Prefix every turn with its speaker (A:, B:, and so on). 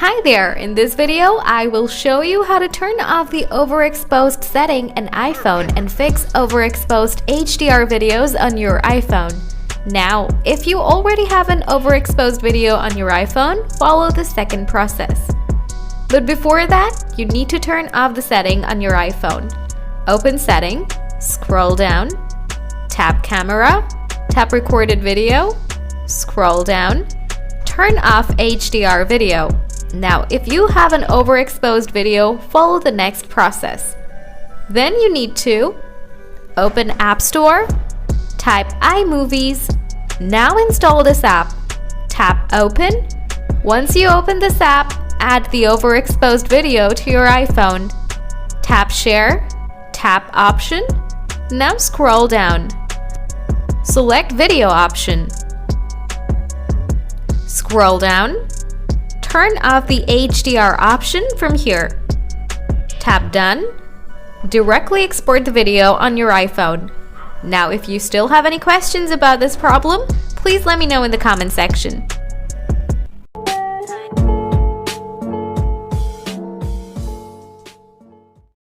A: Hi there! In this video, I will show you how to turn off the overexposed setting in iPhone and fix overexposed HDR videos on your iPhone. Now, if you already have an overexposed video on your iPhone, follow the second process. But before that, you need to turn off the setting on your iPhone. Open Setting, scroll down, tap Camera, tap Recorded Video, scroll down, turn off HDR video. Now, if you have an overexposed video, follow the next process. Then you need to open App Store, type iMovies. Now install this app. Tap Open. Once you open this app, add the overexposed video to your iPhone. Tap Share, tap Option. Now scroll down. Select Video option. Scroll down. Turn off the HDR option from here. Tap Done. Directly export the video on your iPhone. Now, if you still have any questions about this problem, please let me know in the comment section.